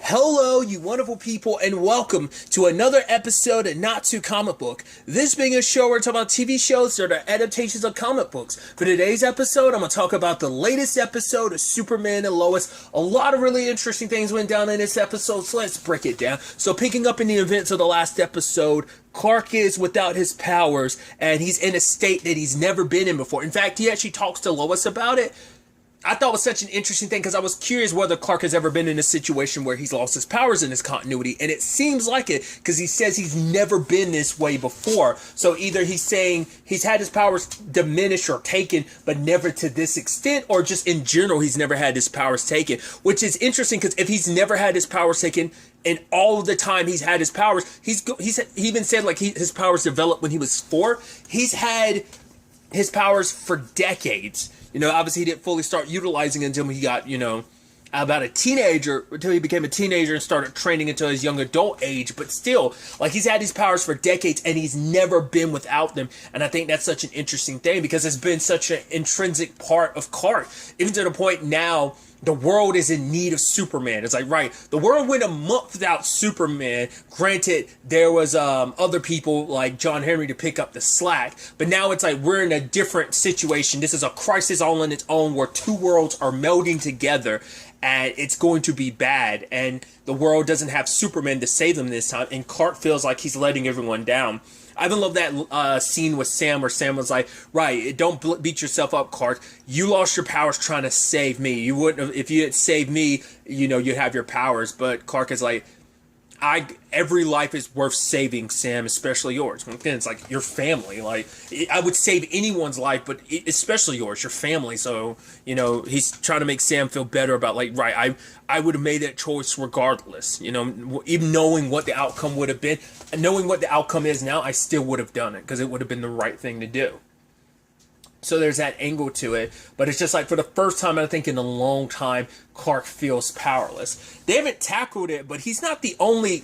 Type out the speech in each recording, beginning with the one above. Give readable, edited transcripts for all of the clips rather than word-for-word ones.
Hello, you wonderful people, and welcome to another episode of Not Too Comic Book. This being a show where we talk about TV shows that are adaptations of comic books. For today's episode, I'm going to talk about the latest episode of Superman and Lois. A lot of really interesting things went down in this episode, so let's break it down. So picking up in the events of the last episode, Clark is without his powers, and he's in a state that he's never been in before. In fact, he actually talks to Lois about it. I thought it was such an interesting thing because I was curious whether Clark has ever been in a situation where he's lost his powers in his continuity, and it seems like it because he says he's never been this way before. So either he's saying he's had his powers diminished or taken, but never to this extent, or just in general he's never had his powers taken, which is interesting because if he's never had his powers taken and all of the time he's had his powers, he even said like his powers developed when he was 4. He's had his powers for decades. You know, obviously he didn't fully start utilizing it until he got, about a teenager, until he became a teenager and started training until his young adult age. But still, like, he's had these powers for decades and he's never been without them. And I think that's such an interesting thing because it's been such an intrinsic part of Clark. Even to the point now, the world is in need of Superman. It's like, right, the world went a month without Superman. Granted, there was other people like John Henry to pick up the slack. But now it's like we're in a different situation. This is a crisis all on its own where two worlds are melding together. And it's going to be bad. And the world doesn't have Superman to save them this time. And Clark feels like he's letting everyone down. I even love that scene with Sam where Sam was like, right, don't beat yourself up, Clark. You lost your powers trying to save me. You wouldn't have, if you had saved me, you'd have your powers. But Clark is like, every life is worth saving, Sam, especially yours. Again, it's like your family. Like, I would save anyone's life, but especially yours, your family. So, he's trying to make Sam feel better about, like, right, I would have made that choice regardless. Even knowing what the outcome would have been, and knowing what the outcome is now, I still would have done it because it would have been the right thing to do. So there's that angle to it. But it's just like for the first time, I think in a long time, Clark feels powerless. They haven't tackled it, but he's not the only,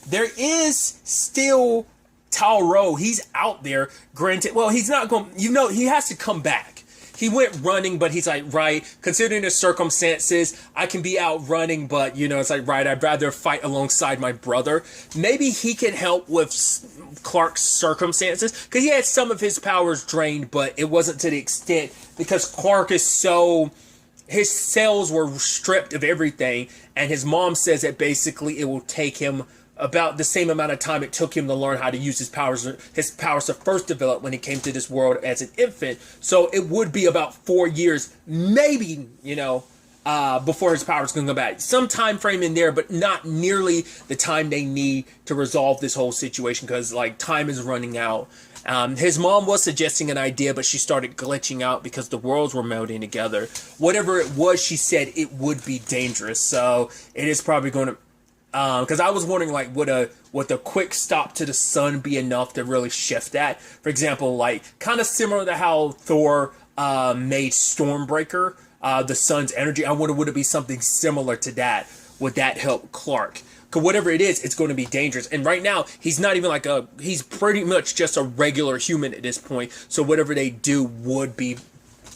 there is still Tal-Rho. He's out there. Granted, well, he's not going, he has to come back. He went running, but he's like, right, considering the circumstances, I can be out running, but, it's like, right, I'd rather fight alongside my brother. Maybe he can help with Clark's circumstances, because he had some of his powers drained, but it wasn't to the extent, because Clark is so, his cells were stripped of everything, and his mom says that basically it will take him about the same amount of time it took him to learn how to use his powers to first develop when he came to this world as an infant. So it would be about 4 years, maybe, before his powers can come back. Some time frame in there, but not nearly the time they need to resolve this whole situation because, time is running out. His mom was suggesting an idea, but she started glitching out because the worlds were melding together. Whatever it was, she said it would be dangerous. So it is probably going to... because I was wondering, would a quick stop to the sun be enough to really shift that? For example, kind of similar to how Thor made Stormbreaker, the sun's energy. I wonder, would it be something similar to that? Would that help Clark? Because whatever it is, it's going to be dangerous. And right now, he's not even he's pretty much just a regular human at this point. So whatever they do would be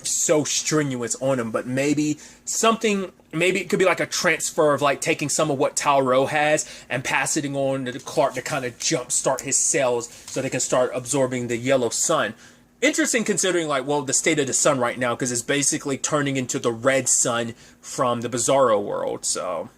so strenuous on him, but maybe it could be like a transfer of taking some of what Tal-Rho has and passing it on to Clark to kind of jumpstart his cells so they can start absorbing the yellow sun. Interesting considering the state of the sun right now, because it's basically turning into the red sun from the Bizarro world. So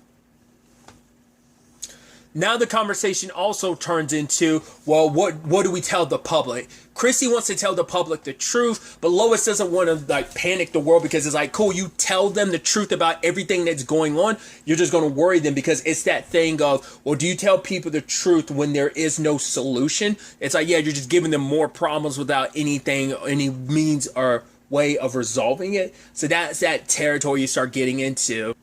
now the conversation also turns into, well, what do we tell the public? Chrissy wants to tell the public the truth, but Lois doesn't want to panic the world because it's cool, you tell them the truth about everything that's going on, you're just going to worry them because it's that thing of, well, do you tell people the truth when there is no solution? It's yeah, you're just giving them more problems without any means or way of resolving it. So that's that territory you start getting into.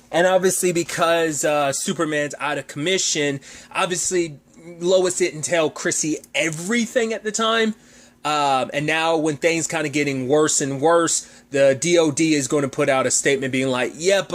And obviously because Superman's out of commission, obviously Lois didn't tell Chrissy everything at the time. And now when things kind of getting worse and worse, the DOD is going to put out a statement being like, yep,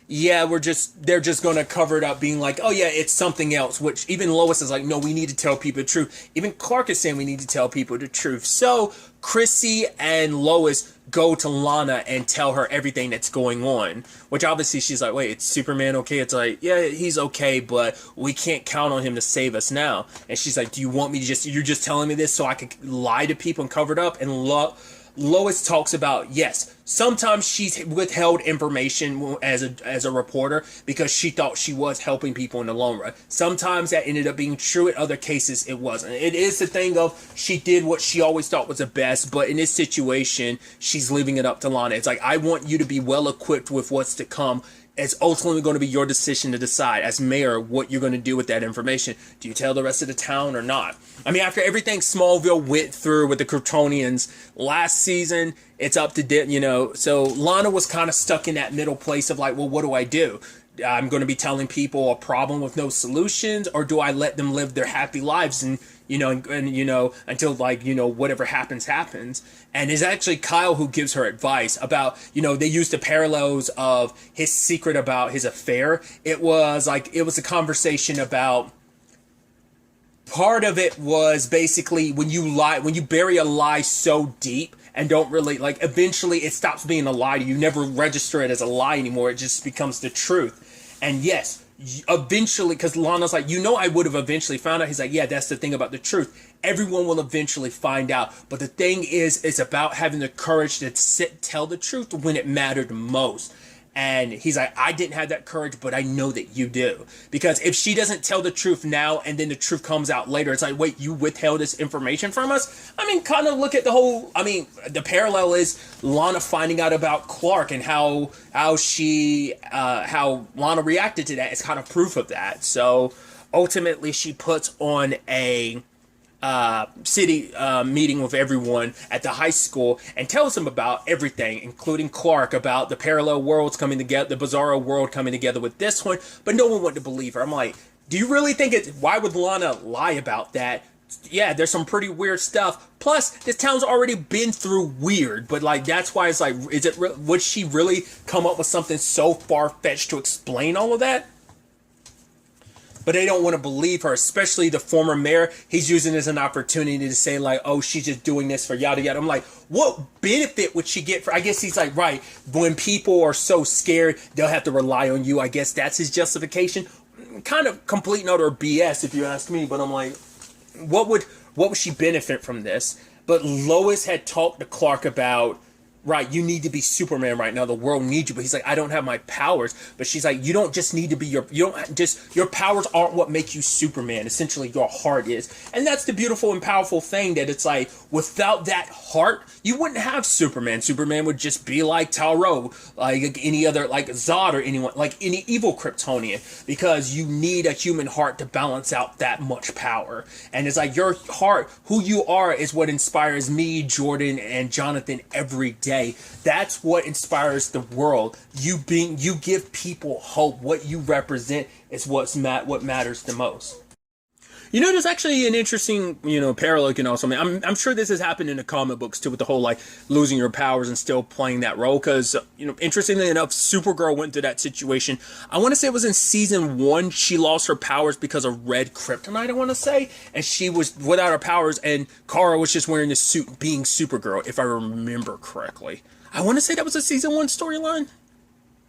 yeah, they're just going to cover it up being like, oh yeah, it's something else, which even Lois is like, no, we need to tell people the truth. Even Clark is saying we need to tell people the truth. So Chrissy and Lois go to Lana and tell her everything that's going on. Which obviously she's like, wait, it's Superman okay? It's like, yeah, he's okay, but we can't count on him to save us now. And she's like, do you want me to you're just telling me this so I can lie to people and cover it up? And Lois talks about, yes, sometimes she's withheld information as a reporter because she thought she was helping people in the long run. Sometimes that ended up being true. In other cases, it wasn't. It is the thing of she did what she always thought was the best, but in this situation, she's leaving it up to Lana. It's like, I want you to be well equipped with what's to come. It's ultimately going to be your decision to decide as mayor what you're going to do with that information. Do you tell the rest of the town or not? I mean, after everything Smallville went through with the Kryptonians last season, it's up to, so Lana was kind of stuck in that middle place of like, well, what do I do? I'm going to be telling people a problem with no solutions, or do I let them live their happy lives and until whatever happens. And it's actually Kyle who gives her advice about, they used the parallels of his secret about his affair. It was a conversation about, part of it was basically when you bury a lie so deep and don't really, eventually it stops being a lie. You never register it as a lie anymore. It just becomes the truth. And yes, eventually, because Lana's like, I would have eventually found out. He's like, yeah, that's the thing about the truth. Everyone will eventually find out. But the thing is, it's about having the courage to tell the truth when it mattered most. And he's like, I didn't have that courage, but I know that you do. Because if she doesn't tell the truth now and then the truth comes out later, it's like, wait, you withheld this information from us? I mean, kind of look at the parallel is Lana finding out about Clark and how Lana reacted to that is kind of proof of that. So ultimately she puts on a city meeting with everyone at the high school and tells them about everything, including Clark, about the parallel worlds coming together, the Bizarro world coming together with this one, but no one wanted to believe her. I'm like, do you really think why would Lana lie about that? Yeah, there's some pretty weird stuff. Plus, this town's already been through weird, but that's why it's like, would she really come up with something so far-fetched to explain all of that? But they don't want to believe her, especially the former mayor. He's using it as an opportunity to say, like, oh, she's just doing this for yada yada. I'm like, what benefit would she get for? I guess he's like, right, when people are so scared, they'll have to rely on you. I guess that's his justification. Kind of complete and utter BS, if you ask me. But I'm like, what would she benefit from this? But Lois had talked to Clark about, right, you need to be Superman right now. The world needs you. But he's like, I don't have my powers. But she's like, you don't just need to be your powers aren't what make you Superman. Essentially, your heart is. And that's the beautiful and powerful thing, that it's like, without that heart, you wouldn't have Superman. Superman would just be like Taro, like any other, like Zod or anyone, like any evil Kryptonian, because you need a human heart to balance out that much power. And it's like, your heart, who you are, is what inspires me, Jordan, and Jonathan every day. That's what inspires the world. You give people hope. What you represent is what matters the most. There's actually an interesting, parallel you can also make. I'm sure this has happened in the comic books too, with the whole like losing your powers and still playing that role. Because interestingly enough, Supergirl went through that situation. I want to say it was in season 1. She lost her powers because of red kryptonite, I want to say, and she was without her powers. And Kara was just wearing the suit, being Supergirl, if I remember correctly. I want to say that was a season 1 storyline.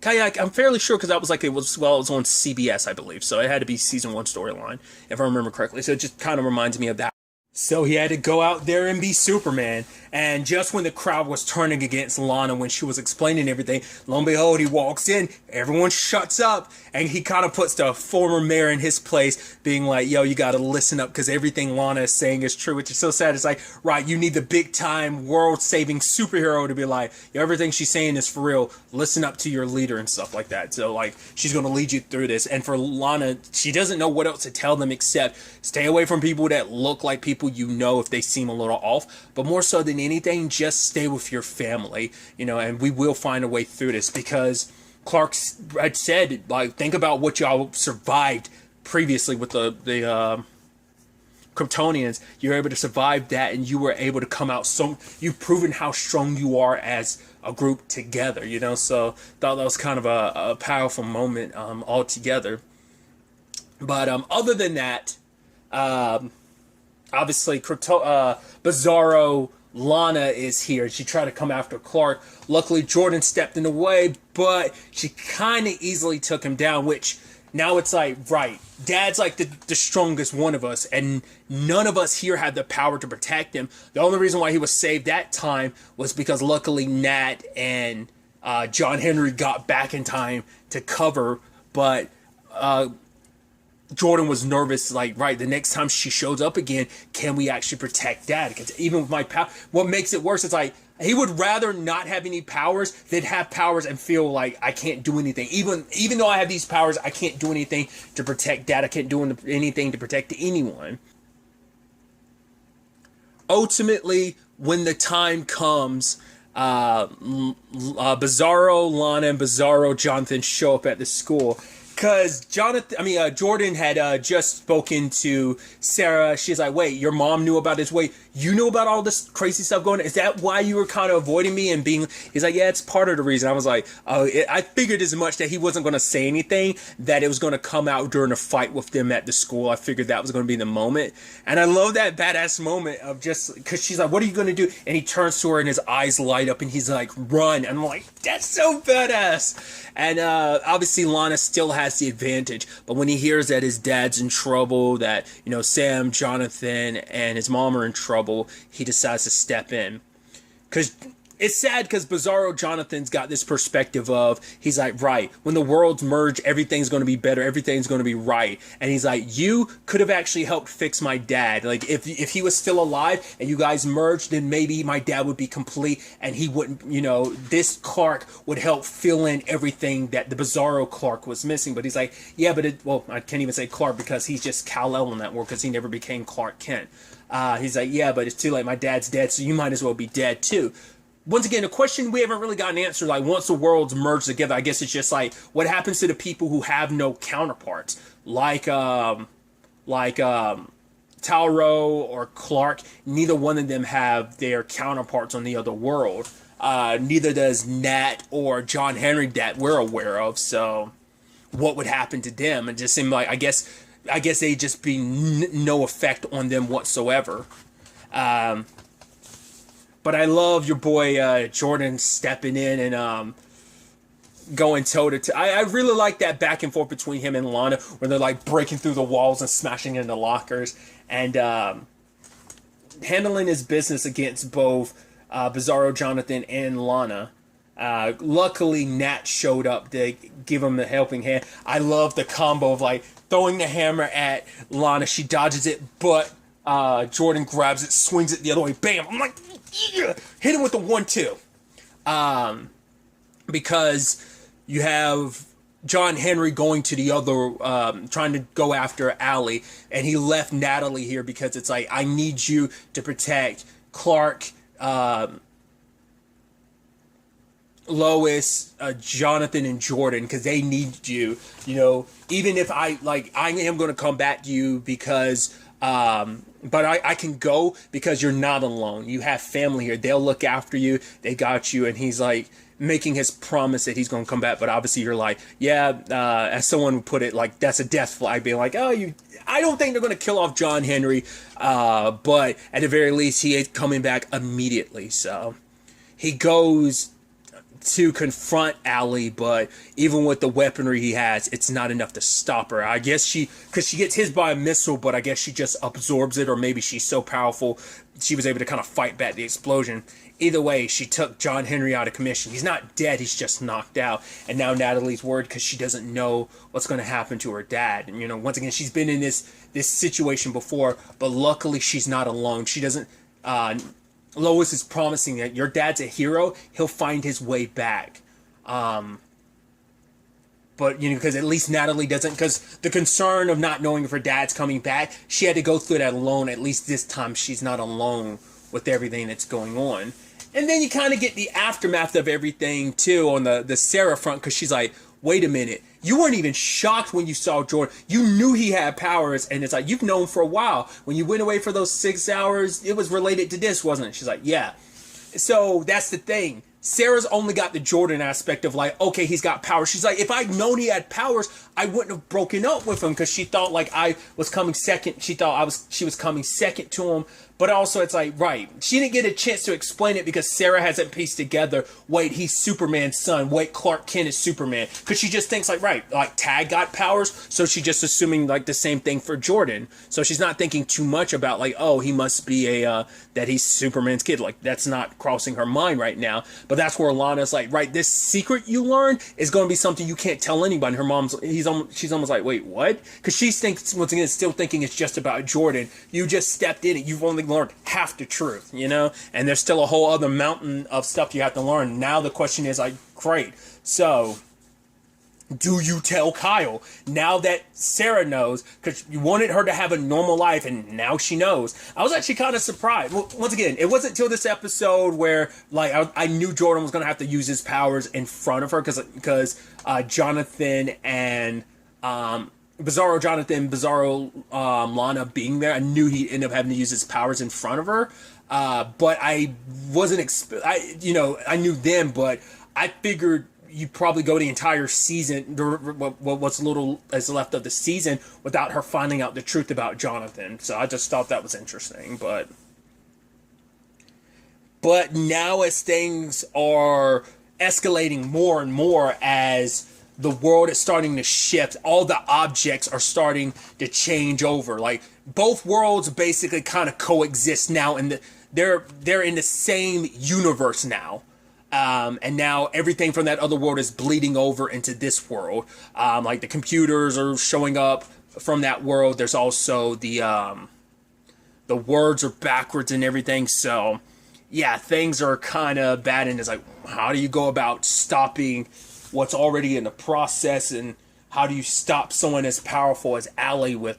I'm fairly sure, because that was it was on CBS, I believe. So it had to be season 1 storyline, if I remember correctly. So it just kind of reminds me of that. So he had to go out there and be Superman. And just when the crowd was turning against Lana, when she was explaining everything, lo and behold, he walks in, everyone shuts up, and he kind of puts the former mayor in his place, being like, yo, you got to listen up, because everything Lana is saying is true, which is so sad. It's like, right, you need the big-time, world-saving superhero to be like, yo, everything she's saying is for real. Listen up to your leader and stuff like that. So, she's going to lead you through this. And for Lana, she doesn't know what else to tell them except stay away from people that look like people if they seem a little off, but more so than anything, just stay with your family, and we will find a way through this, because Clark had said, think about what y'all survived previously with the Kryptonians. You were able to survive that, and you were able to come out, so you've proven how strong you are as a group together, so thought that was kind of a powerful moment altogether. But other than that, obviously, Bizarro Lana is here. She tried to come after Clark. Luckily, Jordan stepped in the way, but she kind of easily took him down, which now it's like, right, Dad's like the strongest one of us, and none of us here had the power to protect him. The only reason why he was saved that time was because luckily Nat and John Henry got back in time to cover, but Jordan was nervous, like, right, the next time she shows up again, can we actually protect Dad? Because even with my power, what makes it worse is like, he would rather not have any powers than have powers and feel like I can't do anything. Even though I have these powers, I can't do anything to protect Dad. I can't do anything to protect anyone. Ultimately, when the time comes, Bizarro, Lana, and Bizarro Jonathan show up at the school. Because Jordan had just spoken to Sarah. She's like, wait, your mom knew about this? Wait, you knew about all this crazy stuff going on? Is that why you were kind of avoiding me and being... He's like, yeah, it's part of the reason. I was like, I figured as much that he wasn't going to say anything, that it was going to come out during a fight with them at the school. I figured that was going to be the moment. And I love that badass moment of just... Because she's like, what are you going to do? And he turns to her and his eyes light up and he's like, run. And I'm like, that's so badass. And obviously Lana still has the advantage, but when he hears that his dad's in trouble, that, you know, Sam, Jonathan, and his mom are in trouble, he decides to step in. Because it's sad, because Bizarro Jonathan's got this perspective of, he's like, right, when the worlds merge, everything's going to be better, everything's going to be right. And he's like, you could have actually helped fix my dad. Like, if he was still alive and you guys merged, then maybe my dad would be complete and he wouldn't, you know, this Clark would help fill in everything that the Bizarro Clark was missing. But he's like, yeah, but I can't even say Clark because he's just Kal-El in that world, because he never became Clark Kent. He's like, yeah, but it's too late, my dad's dead, so you might as well be dead too. Once again, a question we haven't really gotten answered, like, once the worlds merge together, I guess it's just like, what happens to the people who have no counterparts? Like Tauro or Clark, neither one of them have their counterparts on the other world. Neither does Nat or John Henry that we're aware of, so what would happen to them? It just seemed like, I guess they'd just be no effect on them whatsoever. But I love your boy Jordan stepping in and going toe-to-toe. I really like that back and forth between him and Lana, where they're like breaking through the walls and smashing into lockers, and handling his business against both Bizarro Jonathan and Lana. Luckily, Nat showed up to give him the helping hand. I love the combo of like throwing the hammer at Lana. She dodges it, but Jordan grabs it, swings it the other way. Bam! I'm like, yeah! Hit him with the 1-2. Because you have John Henry going to the other, trying to go after Allie, and he left Natalie here because it's like, I need you to protect Clark, Lois, Jonathan, and Jordan, because they need you. You know, even if I am going to come back to you because, but I can go because you're not alone. You have family here. They'll look after you. They got you. And he's like making his promise that he's going to come back. But obviously you're like, yeah, as someone would put it, like, that's a death flag, being like, I don't think they're going to kill off John Henry. But at the very least, he is coming back immediately. So he goes to confront Allie, but even with the weaponry he has, it's not enough to stop her. I guess because she gets hit by a missile, but I guess she just absorbs it, or maybe she's so powerful she was able to kind of fight back the explosion. Either way, she took John Henry out of commission. He's not dead, he's just knocked out. And now Natalie's worried because she doesn't know what's going to happen to her dad. And, you know, once again, she's been in this situation before, but luckily she's not alone. She doesn't... Lois is promising that your dad's a hero. He'll find his way back. But, you know, because at least Natalie doesn't, because the concern of not knowing if her dad's coming back, she had to go through that alone. At least this time she's not alone with everything that's going on. And then you kind of get the aftermath of everything, too, on the Sarah front, because she's like, wait a minute. You weren't even shocked when you saw Jordan. You knew he had powers, and it's like, you've known for a while. When you went away for those 6 hours, it was related to this, wasn't it? She's like, yeah. So that's the thing. Sarah's only got the Jordan aspect of like, okay, he's got powers. She's like, if I'd known he had powers, I wouldn't have broken up with him, because she thought like I was coming second. She thought she was coming second to him. But also, it's like, right, she didn't get a chance to explain it because Sarah hasn't pieced together, wait, he's Superman's son, wait, Clark Kent is Superman. Because she just thinks, like, right, like, Tag got powers, so she's just assuming, like, the same thing for Jordan. So she's not thinking too much about, like, oh, he must be that he's Superman's kid. Like, that's not crossing her mind right now. But that's where Lana's like, right, this secret you learn is going to be something you can't tell anybody. She's almost like, wait, what? Because she thinks, once again, still thinking it's just about Jordan. You just stepped in it. You've only learned half the truth, you know, and there's still a whole other mountain of stuff you have to learn. Now the question is, like, great, so do you tell Kyle now that Sarah knows? Because you wanted her to have a normal life, and now she knows. I was actually kind of surprised. Well, once again, it wasn't until this episode where, like, I knew Jordan was going to have to use his powers in front of her because Jonathan and Bizarro Jonathan, Bizarro Lana being there, I knew he'd end up having to use his powers in front of her. But I wasn't, I knew them, but I figured you'd probably go the entire season, what's little is left of the season, without her finding out the truth about Jonathan. So I just thought that was interesting. But now as things are escalating more and more, as the world is starting to shift, all the objects are starting to change over. Like, both worlds basically kind of coexist now, and they're in the same universe now. And now everything from that other world is bleeding over into this world. Like, the computers are showing up from that world. There's also the words are backwards and everything. So yeah, things are kind of bad. And it's like, how do you go about stopping what's already in the process, and how do you stop someone as powerful as Allie with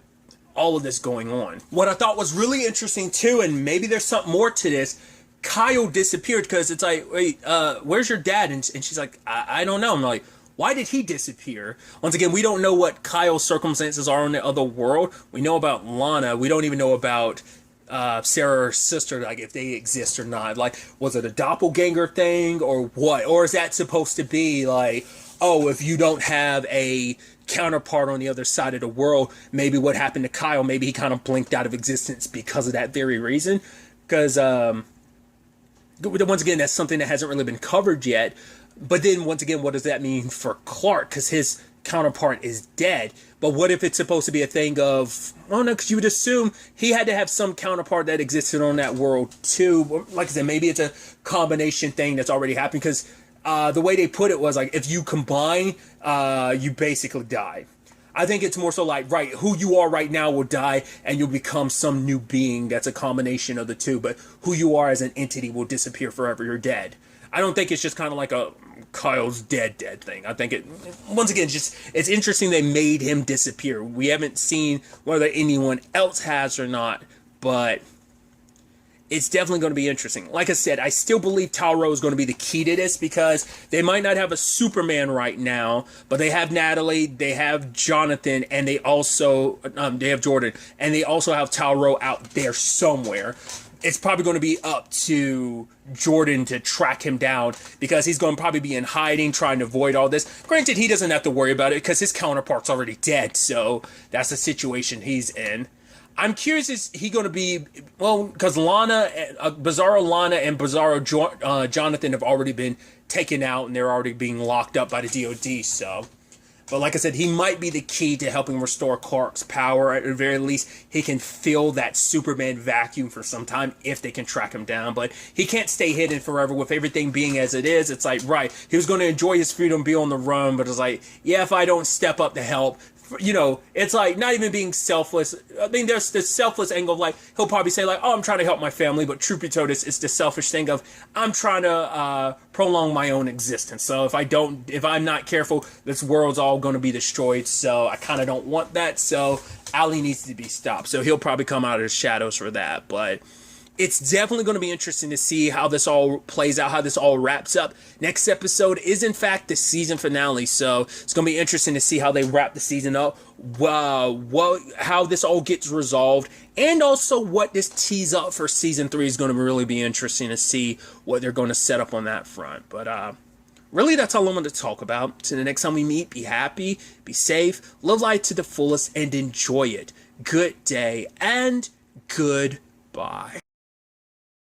all of this going on? What I thought was really interesting too, and maybe there's something more to this, Kyle disappeared, because it's like, wait, where's your dad? And she's like, I don't know. I'm like, why did he disappear? Once again, we don't know what Kyle's circumstances are in the other world. We know about Lana. We don't even know about Sarah's sister, like, if they exist or not. Like, was it a doppelganger thing or what? Or is that supposed to be like, oh, if you don't have a counterpart on the other side of the world, maybe what happened to Kyle, maybe he kind of blinked out of existence because of that very reason? Because once again, that's something that hasn't really been covered yet. But then once again, what does that mean for Clark? Because his counterpart is dead. But what if it's supposed to be a thing of, oh no, because you would assume he had to have some counterpart that existed on that world too. Like I said, maybe it's a combination thing that's already happened, because the way they put it was like, if you combine, you basically die. I think it's more so like, right, who you are right now will die and you'll become some new being that's a combination of the two, but who you are as an entity will disappear forever. You're dead. I don't think it's just kind of like a Kyle's dead thing. I think once again, it's interesting they made him disappear. We haven't seen whether anyone else has or not, but it's definitely going to be interesting. Like I said, I still believe Tauro is going to be the key to this, because they might not have a Superman right now, but they have Natalie, they have Jonathan, and they also they have Jordan, and they also have Tauro out there somewhere. It's probably going to be up to Jordan to track him down, because he's going to probably be in hiding, trying to avoid all this. Granted, he doesn't have to worry about it because his counterpart's already dead, so that's the situation he's in. I'm curious, is he going to be, well, because Lana, Bizarro Lana and Bizarro Jonathan have already been taken out, and they're already being locked up by the DOD, so. But like I said, he might be the key to helping restore Clark's power. At the very least, he can fill that Superman vacuum for some time if they can track him down. But he can't stay hidden forever with everything being as it is. It's like, right, he was going to enjoy his freedom, be on the run, but it's like, yeah, if I don't step up to help, you know, it's like not even being selfless. I mean, there's the selfless angle of like, he'll probably say like, oh, I'm trying to help my family, but truth be told, it's the selfish thing of, I'm trying to prolong my own existence. So if I'm not careful, this world's all going to be destroyed. So I kind of don't want that. So Allie needs to be stopped. So he'll probably come out of the shadows for that. But it's definitely going to be interesting to see how this all plays out, how this all wraps up. Next episode is, in fact, the season finale, so it's going to be interesting to see how they wrap the season up, how this all gets resolved, and also what this tees up for season 3 is going to really be interesting to see what they're going to set up on that front. But really, that's all I wanted to talk about. Till the next time we meet, be happy, be safe, live life to the fullest, and enjoy it. Good day, and goodbye.